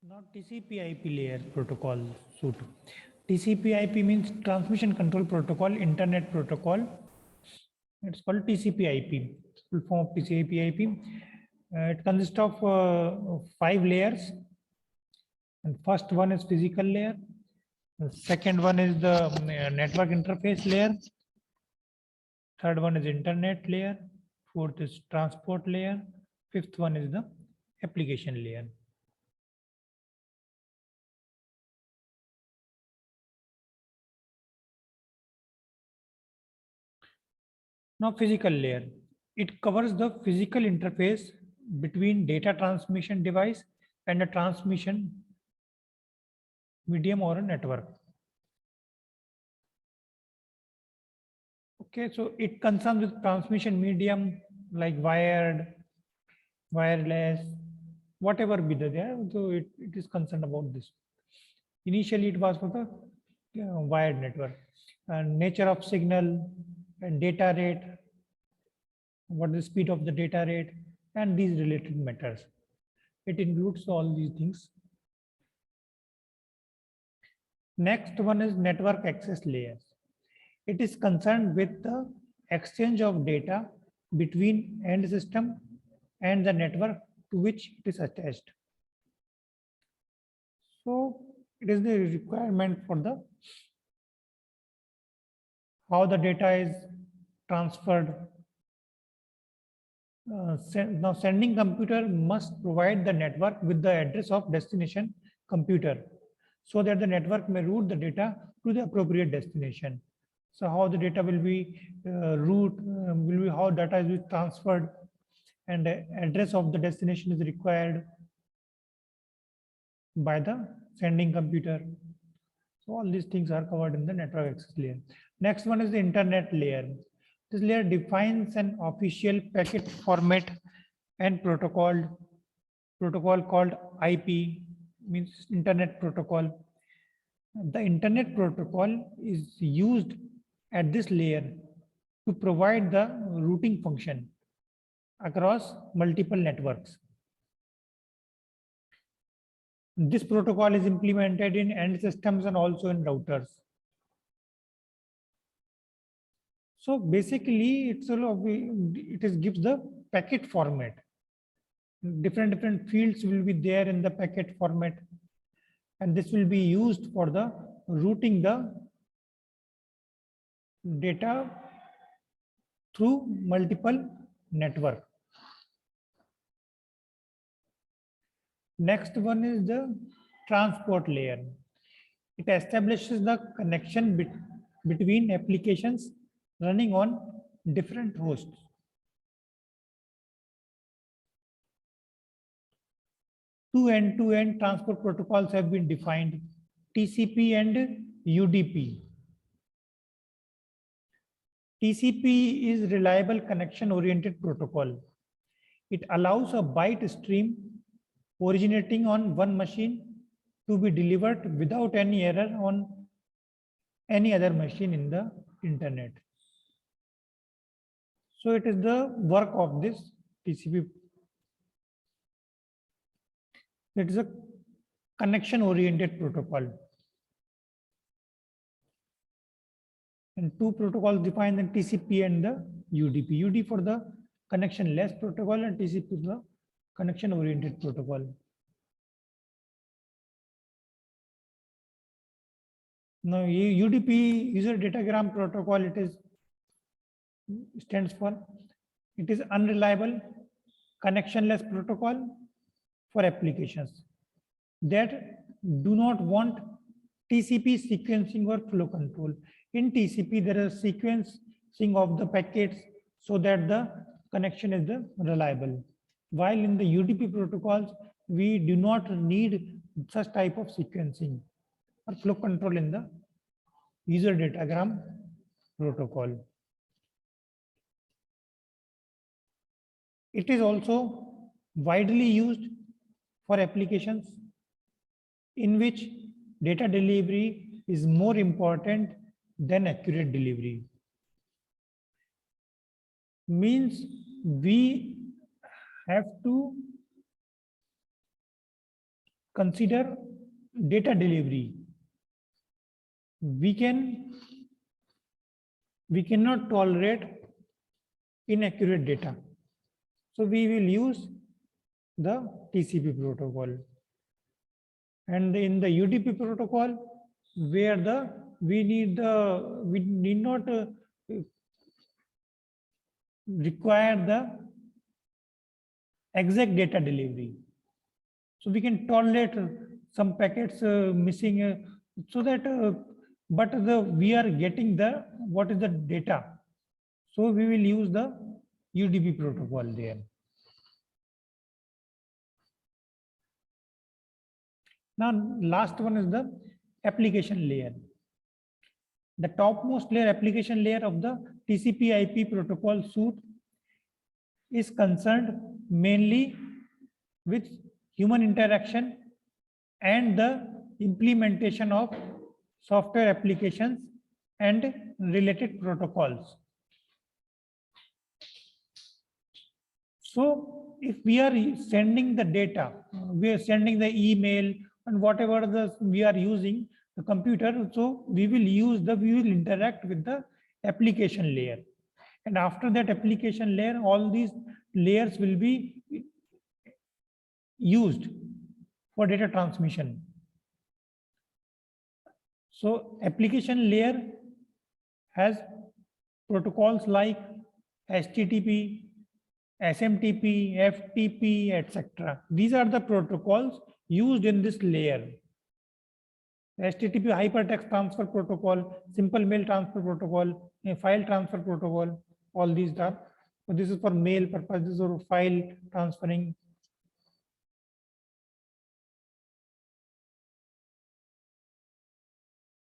Not TCP/IP layer protocol suit. TCP/IP means transmission control protocol, internet protocol. It's called TCP/IP. Full form of TCP/IP. It consists of 5 layers. And first one is physical layer. The second one is the network interface layer. Third one is internet layer. Fourth is transport layer. Fifth one is the application layer. Now physical layer. It covers the physical interface between data transmission device and a transmission medium or a network. Okay, so it concerns with transmission medium like wired, wireless, whatever be there. So it is concerned about this. Initially, it was for the wired network. And nature of signal and data rate, what is the speed of the data rate, and these related matters. It includes all these things. Next one is network access layers. It is concerned with the exchange of data between end system and the network to which it is attached. So it is the requirement for the how the data is transferred. Now sending computer must provide the network with the address of destination computer so that the network may route the data to the appropriate destination. So how the data will be will be how data is transferred, and the address of the destination is required by the sending computer. So all these things are covered in the network access layer. Next one is the internet layer. This layer defines an official packet format and protocol called IP, means internet protocol. The internet protocol is used at this layer to provide the routing function across multiple networks. This protocol is implemented in end systems and also in routers. So basically, it gives the packet format. Different fields will be there in the packet format, and this will be used for the routing the data through multiple network. Next one is the transport layer. It establishes the connection between applications running on different hosts. Two end-to-end transport protocols have been defined, TCP and UDP. TCP is reliable connection oriented protocol. It allows a byte stream originating on one machine to be delivered without any error on any other machine in the internet. So it is the work of this TCP. It is a connection oriented protocol. And two protocols defined, the TCP and the UDP. UDP for the connection less protocol and TCP for the connection oriented protocol. Now UDP, user datagram protocol, stands for, it is unreliable connectionless protocol for applications that do not want TCP sequencing or flow control. In TCP, there is sequencing of the packets so that the connection is reliable. While in the UDP protocols, we do not need such type of sequencing or flow control in the user datagram protocol. It is also widely used for applications in which data delivery is more important than accurate delivery. Means we have to consider data delivery. We cannot tolerate inaccurate data. So we will use the TCP protocol. And in the UDP protocol, where we need not require the exact data delivery. So we can tolerate some packets missing, so that but we are getting the what is the data. So we will use the UDP protocol there. Now, last one is the application layer. The topmost layer, application layer of the TCP/IP protocol suite is concerned mainly with human interaction and the implementation of software applications and related protocols. So if we are sending the data, we are sending the email and whatever we are using the computer, so we will interact with the application layer. And after that application layer, all these layers will be used for data transmission. So application layer has protocols like HTTP, SMTP, FTP, etc. These are the protocols used in this layer. HTTP hypertext transfer protocol, simple mail transfer protocol, file transfer protocol, all these are. So this is for mail purpose, this is for file transferring,